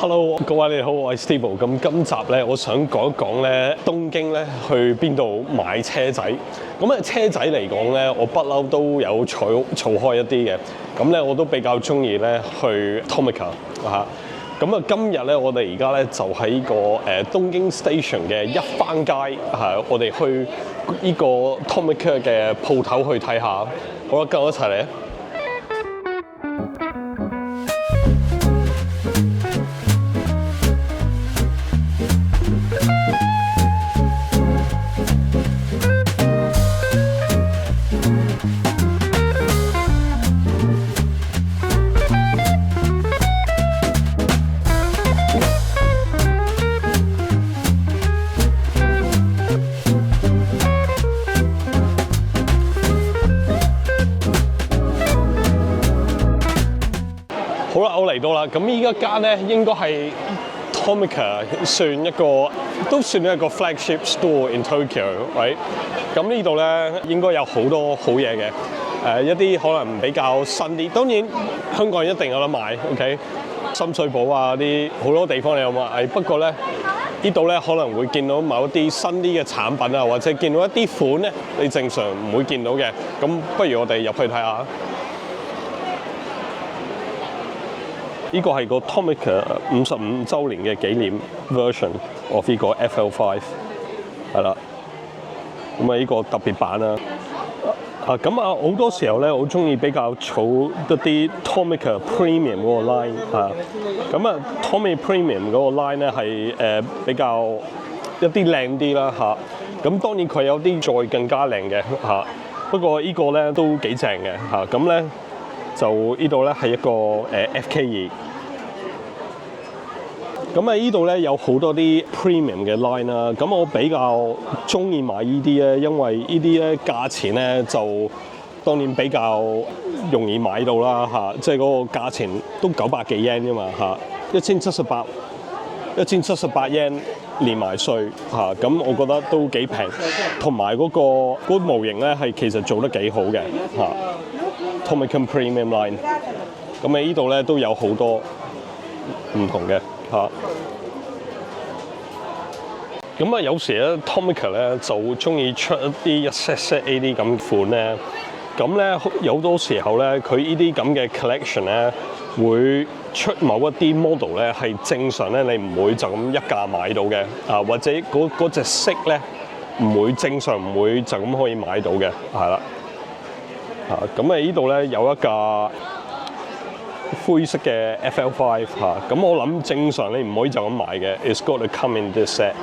Hello， 各位你好，我係 Steve。咁今集咧，我想講一講咧東京咧去邊度買車仔。咁車仔嚟講咧，我不嬲都有儲開一啲嘅。咁咧我都比較中意咧去 Tomica 嚇。咁啊，今日咧我哋而家咧就喺個東京 Station 嘅一番街嚇，我哋去呢個 Tomica 嘅鋪頭去睇下。好啦，跟我一齊嚟。好啦，我嚟到啦。咁依一間咧應該係 Tomica 都算一個 flagship store in Tokyo，right？ 咁呢度咧應該有好多好嘢嘅，一啲可能比較新啲。當然香港一定有得買 ，OK？ 深水埗啊啲好多地方你有買，不過咧呢度咧可能會見到某一啲新啲嘅產品啊，或者見到一啲款咧你正常唔會見到嘅。咁不如我哋入去睇下。呢個係個 Tomica 55週年嘅紀念 version of 呢個 FL5 係啦，咁呢個特別版啦。咁好多時候咧，我中意比較儲一啲 Tomica Premium 嗰個 line 嚇。咁Tomica Premium 嗰個 line 咧係比較一啲靚啲啦嚇。咁當然佢有啲再更加靚嘅嚇，不過呢個咧都幾正嘅嚇。咁咧就呢度咧係一個FK2。咁呢度咧有好多啲 premium 嘅 line 啦。咁我比較中意買呢啲咧，因為呢啲咧價錢咧就當然比較容易買到啦嚇，即係嗰個價錢都900幾 yen 啫嘛嚇，1078 yen 連埋稅嚇，咁我覺得都幾平，同埋嗰個模型咧係其實做得幾好嘅嚇。Tomica Premium Line， 咁喺呢度咧都有好多唔同嘅嚇。咁有時咧 Tomica 咧就中意出一啲 set A 啲咁款咧，咁咧有好多時候咧佢呢啲咁嘅 collection 咧會出某一啲 model 咧係正常咧你唔會就咁一架買到嘅啊，或者嗰隻色咧唔會正常唔會就咁可以買到嘅，係啦。咁呢度咧有一架灰色嘅 FL5 嚇，咁我諗正常你唔可以就咁買嘅 ，it's got to come in this set。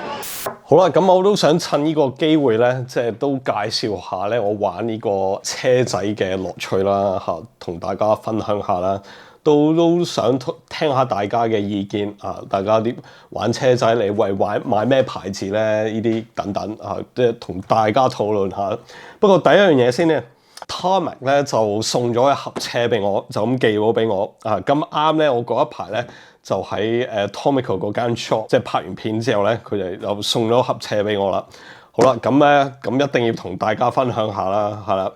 好啦，咁我都想趁呢個機會咧，即係都介紹下咧我玩呢個車仔嘅樂趣啦嚇，同大家分享下啦，都想聽下大家嘅意見啊，大家啲玩車仔你為買咩牌子咧？呢啲等等啊，即係同大家討論下。不過第一樣嘢先咧。Tarmac 咧就送咗一盒車俾我，就咁寄咗俾我啊！咁啱咧，我嗰一排咧就喺Tomica 嗰間 shop， 即係拍完片之後咧，佢哋又送咗盒車俾我啦。好啦，咁一定要同大家分享下啦，係啦。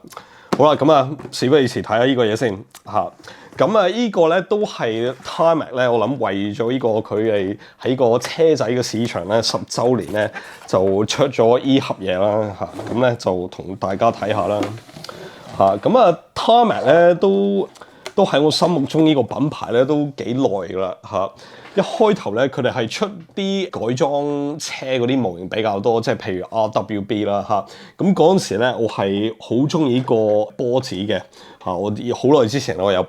好啦，事不宜遲，睇下呢個嘢先嚇。呢個咧都係 Tarmac 咧，我諗為咗呢個佢哋喺個車仔嘅市場咧10週年咧，就出咗依盒嘢啦嚇。咁咧就同大家睇下啦。Tarmac 咧都喺我心目中呢個品牌咧都幾耐㗎啦嚇。一開頭咧，佢哋係出啲改裝車嗰啲模型比較多，即係譬如 RWB 啦嚇。咁嗰陣時咧，我係好中意呢個波子嘅嚇。我好耐之前我有一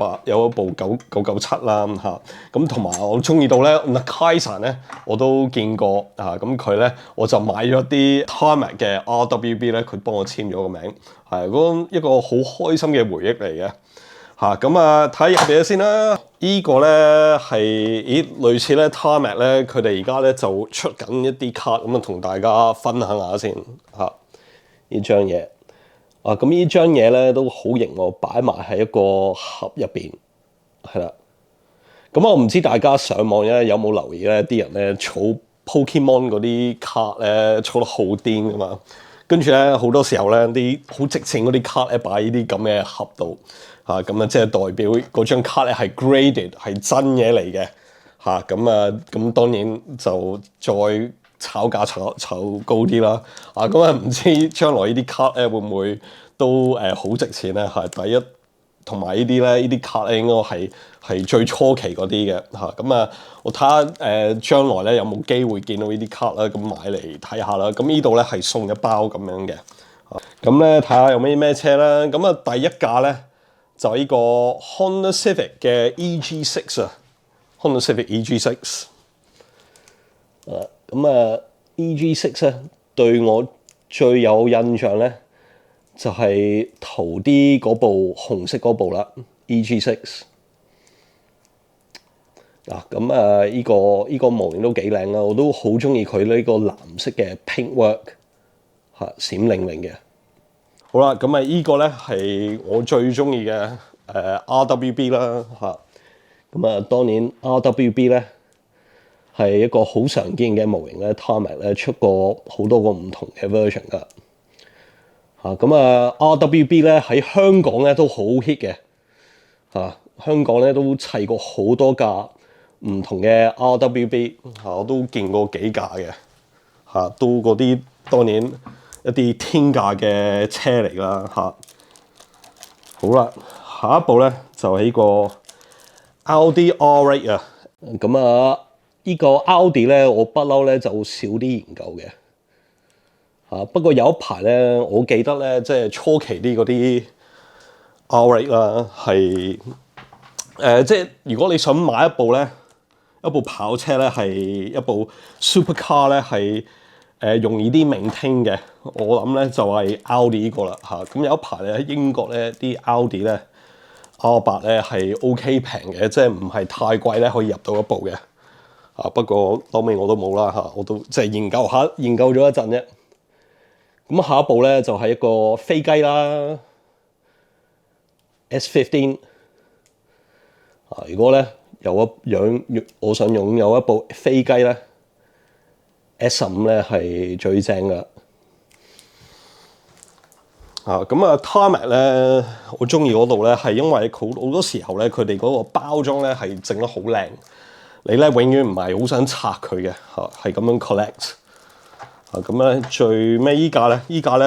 部997啦嚇。咁同埋我中意到咧 Kaizen 咧，我都見過嚇。咁佢咧我就買咗啲 Tarmac 嘅 RWB 咧，佢幫我簽咗個名，係嗰一個好開心嘅回憶嚟嘅。睇下入邊先啦。呢個咧係類似咧 Tarmac 咧，佢哋而家咧就出緊一啲卡，咁同大家分享下先嚇。呢張嘢咁呢張嘢咧都好型喎，擺埋喺一個盒入邊，係啦。咁我唔知大家上網咧有冇留意咧，啲人咧儲 Pokemon 嗰啲卡咧儲得好癲噶嘛。跟住咧好多時候咧啲好值錢嗰啲卡咧擺呢啲咁嘅盒度。即係代表嗰張卡咧係 graded 係真嘢嚟嘅嚇，咁當然就再炒價炒高啲啦。咁唔知將來呢啲卡咧會唔會都好值錢咧？係第一。同埋呢啲卡咧應該係最初期嗰啲嘅嚇，咁我睇下將來咧有冇機會見到呢啲卡啦，咁買嚟睇下啦。咁呢度咧係送一包咁樣嘅，咁咧睇下有咩車啦。咁第一架咧就係呢個 Honda Civic 嘅 EG6 啊，Honda Civic EG6。EG6 咧對我最有印象咧。就係頭啲嗰部紅色嗰部啦 ，EG6 嗱，咁依個模型都幾靚啦，我都好中意佢呢個藍色嘅 paintwork 嚇，閃靈靈嘅。好啦，咁依個咧係我最中意嘅RWB 啦嚇，當年 RWB 咧係一個好常見嘅模型咧 Tarmac 咧出過好多個唔同嘅 version 噶。RWB 咧喺香港咧都好 hit 嘅，香港咧都砌過好多架唔同嘅 RWB，我都見過幾架嘅，都嗰啲當年一啲天價嘅車嚟啦，好啦，下一步咧就係呢個 Audi R8 啊，呢個 Audi 咧我不嬲咧就少啲研究嘅。不過有一排咧，我記得咧，即係初期啲嗰啲 R8 啦，係即係如果你想買一部跑車咧，係一部 supercar 咧，係容易啲maintain嘅，我諗咧就係 Audi 呢個啦嚇。咁有一排咧喺英國咧啲 Audi 咧 R8 咧係 OK 平嘅，即係唔係太貴咧可以入到一部嘅。不過後尾我都冇啦嚇，我都即係研究咗一陣啫。咁下一步咧就係一個飛機啦 ，S15。如果咧我想擁有一部飛機咧 ，S15咧係最正噶。Tarmac 咧，我中意嗰度咧係因為好多時候咧，佢哋嗰個包裝咧係整得好靚，你咧永遠唔係好想拆佢嘅，係咁樣 collect。咁咧最尾依架咧，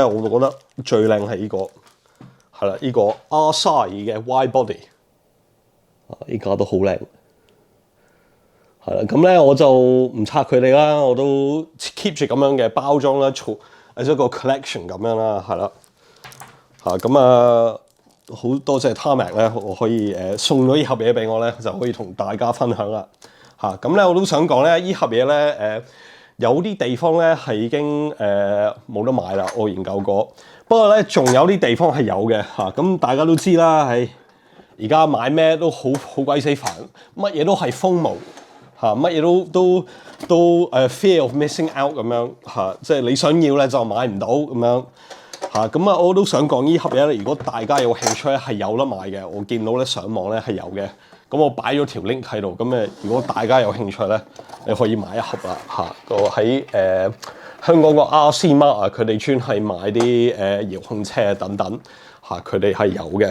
我就覺得最靚係呢個係啦，呢個 R32嘅 wide body，依架都好靚，係啦。咁咧我就唔拆佢哋啦，我都 keep 住咁樣嘅包裝啦，做一個 collection 咁樣啦，係啦。好多謝 Tarmac 咧，我可以送咗呢盒嘢俾我咧，就可以同大家分享啦。咁咧我都想講咧，呢盒嘢咧有啲地方咧係已經冇得買啦，我研究過。不過咧，仲有啲地方係有嘅嚇。咁大家都知啦，而家買咩都好鬼死煩，乜嘢都係封模嚇，乜嘢都fear of missing out 咁樣嚇，即係你想要咧就買唔到咁樣嚇。咁我都想講呢盒嘢咧，如果大家有興趣咧係有得買嘅，我見到咧上網咧係有嘅。咁我擺咗條 link 喺度，咁如果大家有興趣咧，你可以買一盒啦嚇。喺香港個 RC Mart 啊，佢哋專係買啲遙控車等等嚇，佢哋係有嘅。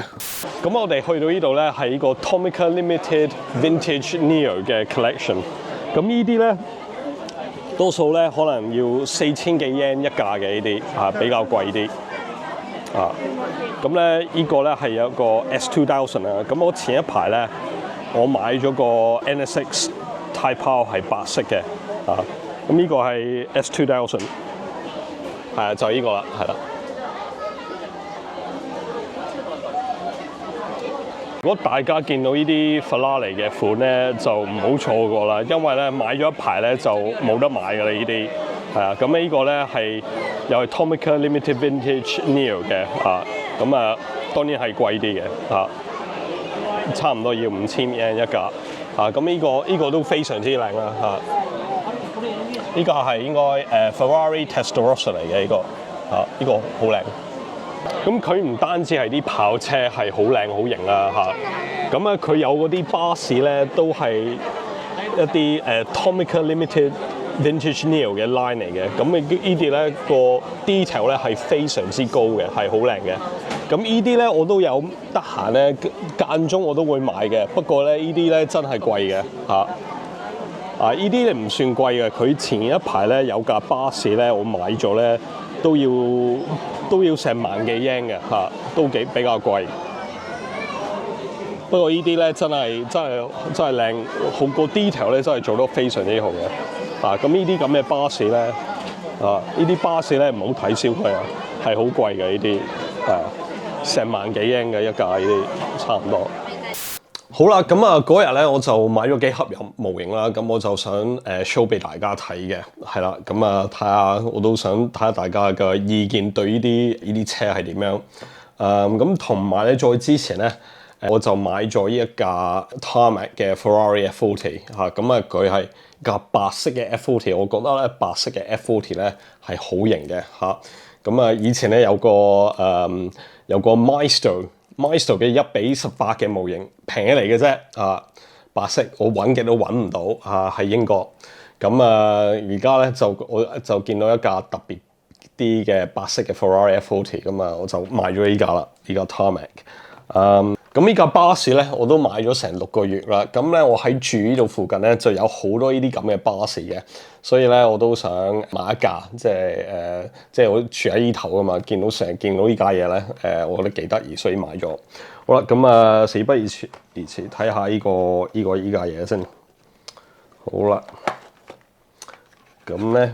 咁我哋去到呢度咧，係呢個 Tomica Limited Vintage Neo 嘅 collection。咁呢啲咧，多數咧可能要4000幾 yen 一架嘅呢啲嚇，比較貴啲。咁咧呢個咧係有一個 S2000 啊。咁我前一排咧，我買咗個 NSX Type R 係白色嘅，咁呢個係 S2000， 係啊，就係呢個啦，係啦。如果大家見到呢啲 Ferrari 嘅款咧，就唔好錯過啦，因為咧買咗一排咧就冇得買㗎啦，呢啲係啊。咁呢個咧係又係 Tomica Limited Vintage Neo 嘅，當然係貴啲嘅，差唔多要5000 yen 一架，咁呢個都非常之靚啦，呢個係應該Ferrari Testarossa 嚟嘅呢個，呢個好靚。咁佢唔單止係啲跑車係好靚好型啦，佢有嗰啲巴士咧都係一啲Tomica Limited Vintage Neo 嘅 line 嚟嘅，咁呢啲咧個 detail 咧係非常之高嘅，係好靚嘅。咁呢啲咧我都有得閒咧間中我都會買嘅，不過咧呢啲咧真係貴嘅嚇。呢啲咧唔算貴嘅，佢前一排咧有架巴士咧，我買咗咧都要成萬幾英嘅嚇，都比較貴。不過呢啲咧真係靚，好個 detail 咧真係做得非常之好嘅。咁呢啲咁嘅巴士咧，呢啲巴士咧唔好睇小佢啊，係好貴嘅呢啲，成萬幾英嘅一架呢啲，差唔多。好啦，咁嗰日咧我就買咗幾盒模型啦，咁我就想show 俾大家睇嘅，係啦，咁睇下我都想睇下大家嘅意見對呢啲車係點樣。咁同埋咧，再之前咧，我就買咗呢一架 Tarmac 嘅 Ferrari F40 嚇，咁佢係架白色嘅 F40，我覺得咧白色嘅 F40咧係好型嘅嚇。咁以前咧有個 Maestro 嘅1:18嘅模型平起嚟嘅啫，白色我揾極都揾唔到喺英國。咁而家咧我就見到一架特別啲嘅白色嘅 Ferrari F40，咁我就買咗呢架啦，呢架 Tarmac。咁呢架巴士咧我都買咗成6個月啦。咁咧我喺住呢度附近咧就有好多呢啲咁嘅巴士嘅，所以咧我都想買一架，即係我住喺呢頭啊嘛，成日見到呢架嘢咧，我覺得幾得意，所以買咗。好啦，咁事不宜遲，睇下呢架嘢先。好啦，咁呢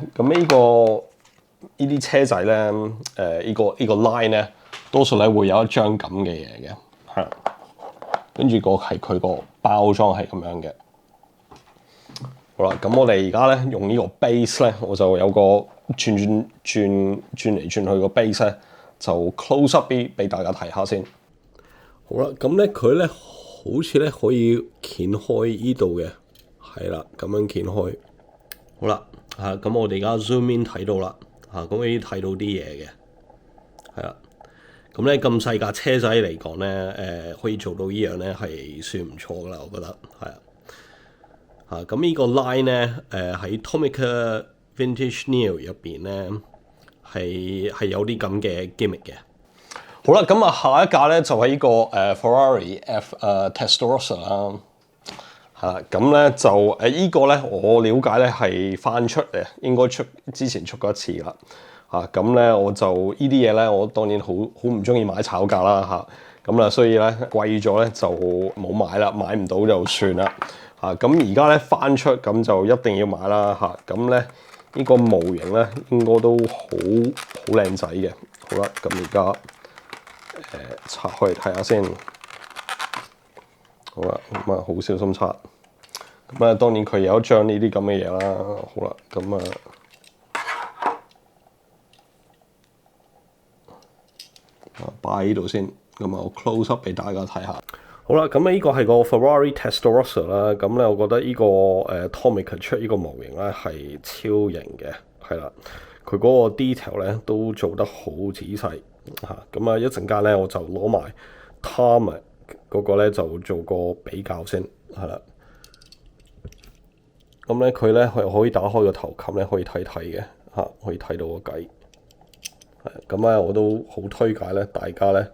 啲車仔咧，呢個 line 咧，多數咧會有一張咁嘅嘢嘅，係。跟住係佢個包裝係咁樣嘅。好啦，咁我哋而家咧用呢個 base 咧，我就有個轉嚟轉去個 base 咧，就 close up 啲俾大家睇下先。好啦，咁咧佢咧好似咧可以掀開呢度嘅，係啦，咁樣掀開。好啦，咁我哋而家 zoom in 睇到啦，咁可以睇到啲嘢嘅，係啦。咁咧咁細架車仔嚟講咧，可以做到呢樣咧係算唔錯噶啦，我覺得係咁呢個 line 咧，喺 Tomica Vintage Neo 入邊咧係有啲咁嘅 gimmick 嘅。好啦，咁下一架咧就係呢個Ferrari Testarossa 啦，係啦，咁咧就呢個咧我了解咧係翻出嘅，應該之前出過一次啦。咁咧我就呢啲嘢咧，我當然好唔中意買炒價啦咁啦，所以咧貴咗咧就冇買啦，買唔到就算啦咁而家咧翻出咁就一定要買啦咁咧呢個模型咧應該都好靚仔嘅。好啦，咁而家拆開嚟睇下先。好啦，咁好小心拆。咁當然佢有一張呢啲咁嘅嘢啦。好啦，咁擺喺度先，咁我 close up 俾大家睇下。好啦，咁呢個係個 Ferrari Testarossa 啦，咁咧我覺得呢個Tomica 出呢個模型咧係超型嘅，係啦，佢嗰個 detail 咧都做得好仔細咁一陣間咧我就攞埋 Tarmac 嗰個咧就做個比較先，係啦。咁咧佢咧可以打開個頭冚咧，可以睇嘅可以睇到個計。咁我都好推介咧，大家咧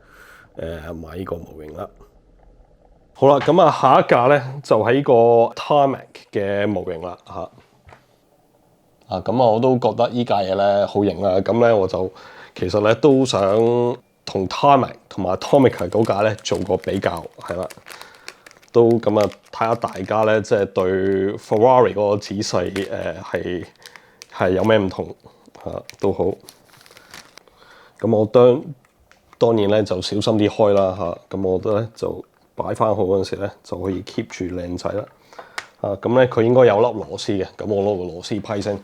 買呢個模型啦。好啦，咁下一架咧就係呢個 Tarmac 嘅模型啦咁我都覺得呢架嘢咧好型啦。咁咧我就其實咧都想同 Tarmac 同埋 Tomica 嗰架咧做個比較，係啦。都咁睇下大家咧即係對 Ferrari 嗰個仔細係有咩唔同都好。咁我當然咧就小心啲開啦咁我覺得咧就擺翻好嗰陣時咧就可以 keep 住靚仔啦。咁咧佢應該有粒螺絲嘅，咁我攞個螺絲批先。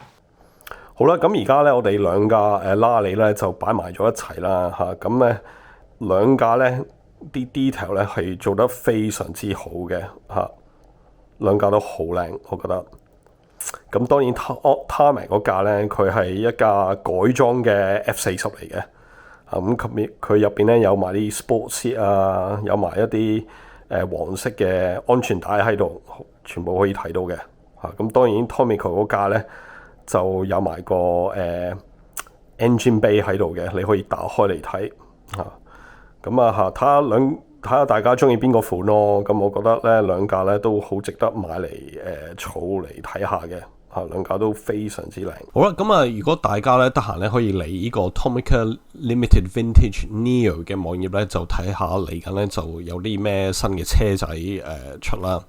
好啦，咁而家咧我哋兩架拉里咧就擺埋咗一齊啦咁咧兩架咧啲 detail 咧係做得非常之好嘅兩架都好靚，我覺得。咁當然 Tarmac 嗰架咧佢係一架改裝嘅 F40嚟嘅。咁佢入邊咧有埋啲 sports seat 有埋一啲黃色嘅安全帶喺度，全部可以睇到嘅咁當然 Tomica 嗰架咧就有埋個engine bay 喺度嘅，你可以打開嚟睇咁睇下睇下大家中意邊個款咯。咁我覺得咧兩架咧都好值得買嚟儲嚟睇下嘅。兩架都非常之靚。好啦，咁啊，如果大家咧得閒咧，可以嚟呢個 Tomica Limited Vintage Neo 嘅網頁咧，就睇下嚟緊咧就有啲咩新嘅車仔出啦。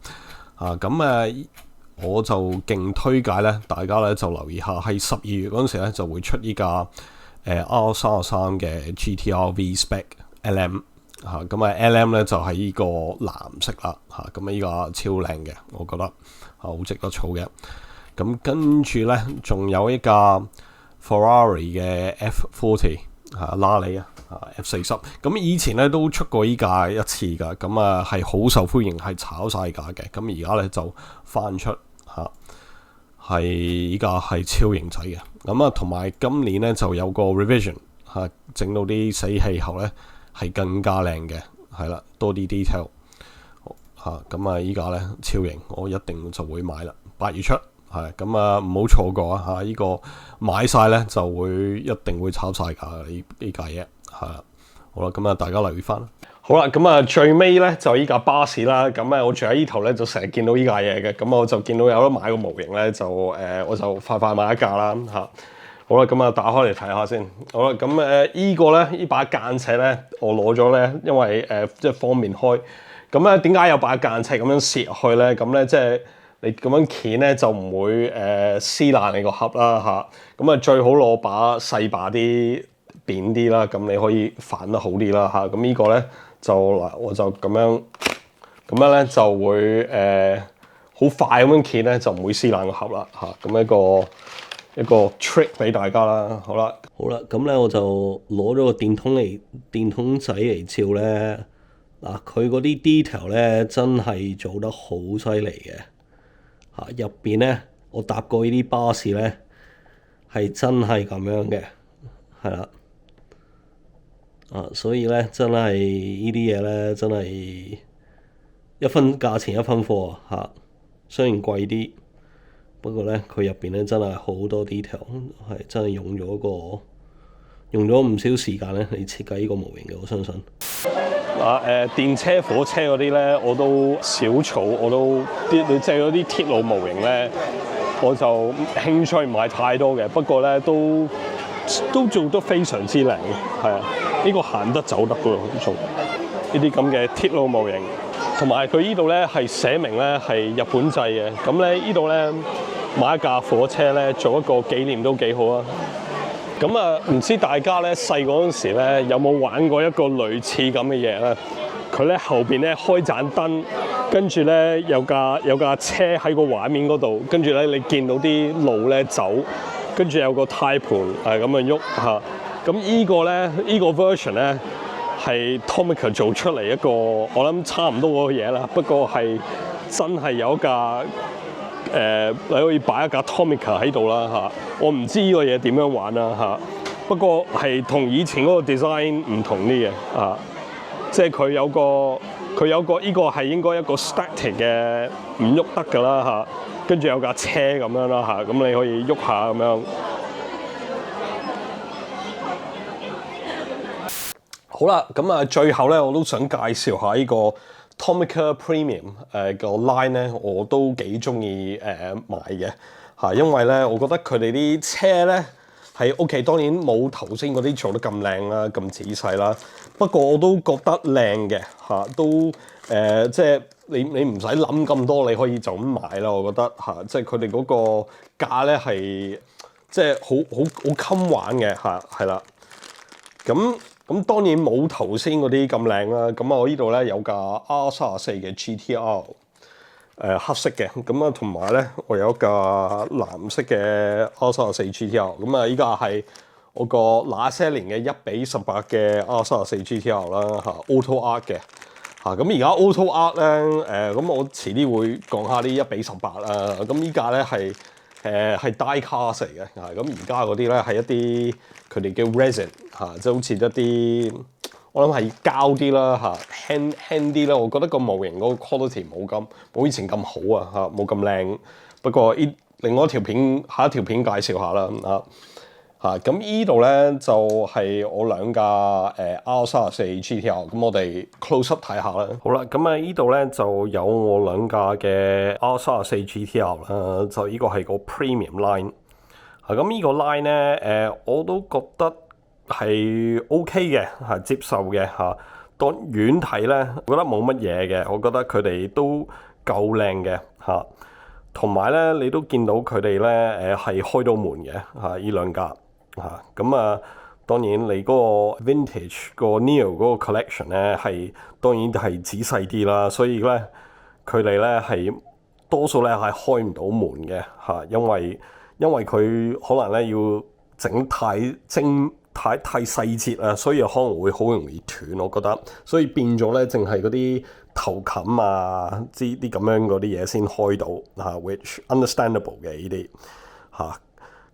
我就勁推介咧，大家咧就留意下，喺12月嗰陣時咧就會出呢架R33嘅 GTR V-Spec LM LM 咧就係呢個藍色啦咁呢個超靚嘅，我覺得好值得儲嘅。咁跟住咧，仲有一架 Ferrari 嘅 F40 拉里F40。咁以前咧都出過依架一次㗎，咁係好受歡迎，係炒晒價嘅。咁而家咧就翻出係依架係超型仔嘅。咁同埋今年咧就有個 revision 整到啲死氣喉咧係更加靚嘅，係啦，多啲 detail 咁依架咧超型，我一定就會買啦。8月出。係咁唔好錯過啊！呢個買晒咧就會一定會炒晒價呢架嘢係啦。好啦，咁大家留意翻。好啦，咁最尾咧就依架巴士啦。咁我住喺呢頭咧就成日見到依架嘢嘅。咁我就見到有得買個模型咧，就我就快買一架啦嚇。好啦，咁打開嚟睇下先。好啦，咁依個咧呢把間尺咧，我攞咗咧，因為即係方便開。咁點解有把間尺咁樣攝去咧？咁咧即係。你咁樣鉗咧就唔會撕爛你個盒啦嚇，咁最好攞把細把啲扁啲啦，咁你可以反得好啲啦嚇。咁呢個咧就嗱，我就咁樣咧就會好快咁樣鉗咧就唔會撕爛個盒啦嚇。咁一個 trick 俾大家啦。好啦，咁咧我就攞咗個電筒仔嚟照咧，嗱佢嗰啲 detail 咧真係做得好犀利嘅。入邊咧，我搭過呢啲巴士咧，係真係咁樣嘅，係啦，所以咧真係呢啲嘢咧，真係一分價錢一分貨嚇。雖然貴啲，不過咧佢入邊咧真係好多 detail，係真係用咗唔少時間咧嚟設計呢個模型嘅，我相信。電車、火車嗰啲咧，我都少儲，我都即係嗰啲鐵路模型咧，我就興趣唔係太多嘅。不過咧，都做得非常之靚嘅，係啊！呢個行得走得嘅喎，做呢啲咁嘅鐵路模型，同埋佢呢度咧係寫明咧係日本製嘅。咁咧呢度咧買一架火車咧做一個紀念都幾好啊！咁唔知大家咧細個嗰陣時咧有冇玩過一個類似咁嘅嘢咧？佢咧後邊咧開盞燈，跟住咧有架車喺個畫面嗰度，跟住咧你見到啲路咧走，跟住有個軚盤係咁樣喐嚇。咁呢個咧呢個 version 咧係 Tomica 做出嚟一個，我諗差唔多嗰個嘢啦。不過係真係有一架。你可以擺一架 Tomica 喺度啦嚇，我唔知呢個嘢點樣玩啦嚇，不過係同以前嗰個 design 唔同啲嘅啊，即係佢有個呢個係應該一個 static 嘅唔喐得㗎啦嚇，跟住有架車咁樣啦嚇，咁你可以喐下咁樣。好啦，咁最後咧我都想介紹下呢個。Tomica Premium 個 line 咧我都幾中意買嘅嚇，因為咧我覺得佢哋啲車咧係 OK，當然冇頭先嗰啲做得咁靚啦、咁仔細啦，不過我都覺得靚嘅嚇，都即係你唔使諗咁多，你可以就咁買啦。我覺得嚇，即係佢哋嗰個價咧係即係好襟玩嘅嚇，係啦，咁當然冇頭先嗰啲咁靚啦，咁我呢度咧有架 R34嘅 GTR，黑色嘅，咁同埋咧我有一架藍色嘅 R34 GTR，咁依家係我個那些年嘅1:18嘅 R34 GTR 啦Auto Art 嘅咁而家 Auto Art 咧咁我遲啲會講下啲1:18啦，咁依架咧係die cast 嚟嘅咁而家嗰啲咧係一啲佢哋叫 resin 即係好似一啲我諗係膠啲啦輕啲啦，我覺得個模型嗰個 quality 冇以前咁好冇咁靚。不過另外下一條片介紹下啦咁依度咧就係我兩架R34 GTR，咁我哋 close up 睇下啦。好啦，咁啊依度咧就有我兩架嘅 R34 GTR 啦，就呢個係個 Premium Line。咁呢個 line 咧我都覺得係 OK 嘅，係接受嘅嚇。當遠睇咧，我覺得冇乜嘢嘅，我覺得佢哋都夠靚嘅嚇。同埋咧，你都見到佢哋咧係開到門嘅嚇，依兩架。咁當然你嗰個 vintage 個 Neo 嗰個 collection 咧係當然係仔細啲啦，所以咧佢哋咧係多數咧係開唔到門嘅因為佢可能咧要整太細節啊，所以可能會好容易斷，我覺得，所以變咗咧淨係嗰啲頭冚啊啲咁樣嗰啲嘢先開到which understandable 嘅呢啲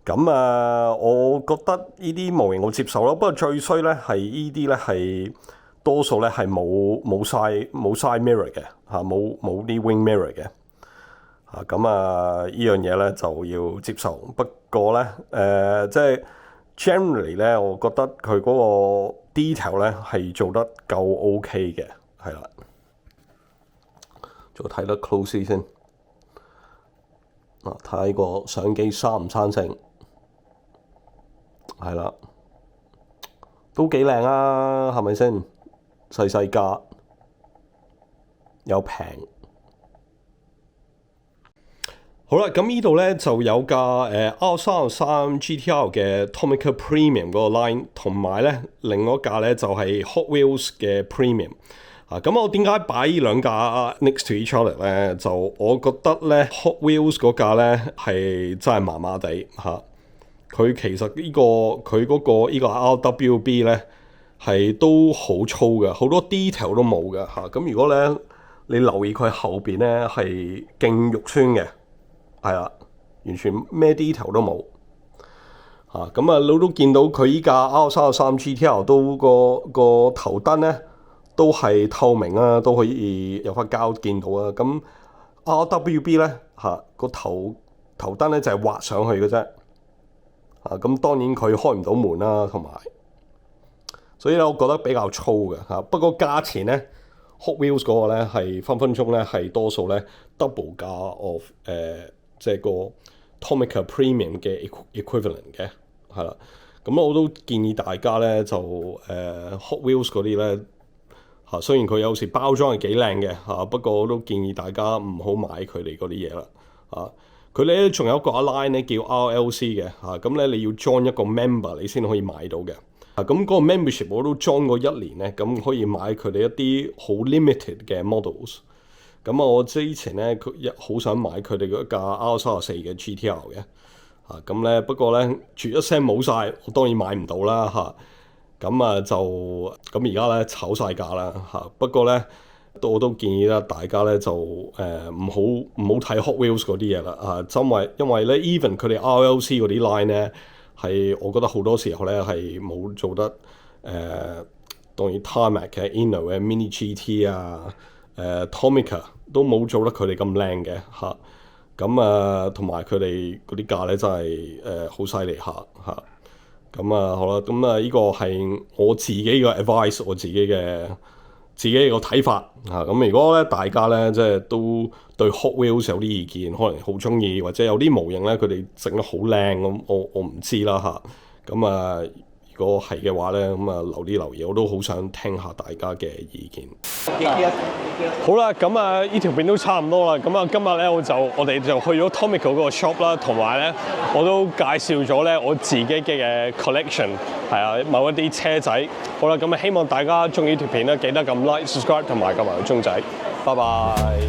咁我覺得呢啲模型我接受咯，不過最衰咧係呢啲咧係多數咧係冇 side mirror 嘅冇啲 wing mirror 嘅呢樣嘢咧就要接受。不過咧即係 generally 咧，我覺得佢嗰個 detail 咧係做得夠 OK 嘅，係啦。再睇得 close 先睇個相機生唔生性。係啦，都幾靚啊，係咪先？細架又平。好啦，咁呢度咧就有架R33 GTR 嘅 Tomica Premium 嗰個 line， 同埋咧另外一架咧就係 Hot Wheels 嘅 Premium。咁我點解擺呢兩架 next to each other 咧？就我覺得咧 Hot Wheels 嗰架咧係真係麻麻地佢其實佢嗰個 RWB 咧係都好粗嘅，好多 detail 都冇嘅咁如果咧你留意佢後邊咧係勁肉酸嘅，係啦，完全咩 detail 都冇你都見到佢依架 R33 GTR 都個頭燈咧都係透明啊，都可以有塊膠見到啊。咁 RWB 咧個頭燈咧就係畫上去嘅啫。咁當然佢開唔到門啦，同埋，所以咧我覺得比較粗嘅不過價錢咧 Hot Wheels 嗰個咧係分鐘咧係多數咧 double 價 of 即係個 Tomica Premium 嘅 equivalent 嘅，係啦。咁我都建議大家咧就Hot Wheels 嗰啲咧雖然佢有時包裝係幾靚嘅不過我都建議大家唔好買佢哋嗰啲嘢啦佢哋咧仲有一個 line 咧叫 RLC 嘅咁咧你要 join 一個 member 你先可以買到嘅咁嗰個 membership 我都 join 過1年咧，咁可以買佢哋一啲好 limited 嘅 models。咁我之前咧好想買佢哋嗰架 R34 嘅 GTR 嘅咁咧不過咧絕一聲冇晒，我當然買唔到啦咁就咁而家咧炒晒價啦不過咧我都建議啦，大家咧就唔好睇 Hot Wheels 嗰啲嘢啦因為咧 even 佢哋 RLC 嗰啲 line 咧係我覺得好多時候咧係冇做得當然 Tarmac 嘅 Inno 嘅 Mini GT Tomica 都冇做得佢哋咁靚嘅咁同埋佢哋嗰啲價咧真係好犀利下咁好啦，咁呢個係我自己嘅 advice， 我自己個睇法咁如果咧大家咧即係都對 Hot Wheels 有啲意見，可能好中意或者有啲模型咧佢哋整得好靚咁，我唔知啦咁如果係嘅話咧咁留言，我都好想聽下大家嘅意見。好啦，咁呢條片都差唔多啦。咁今日咧我哋就去咗 Tomica 嗰個 shop 啦，同埋咧我都介紹咗咧我自己嘅 collection 某一啲車仔。好啦，咁希望大家中意條片咧，記得撳 like、subscribe 同埋撳埋個鐘仔。拜拜。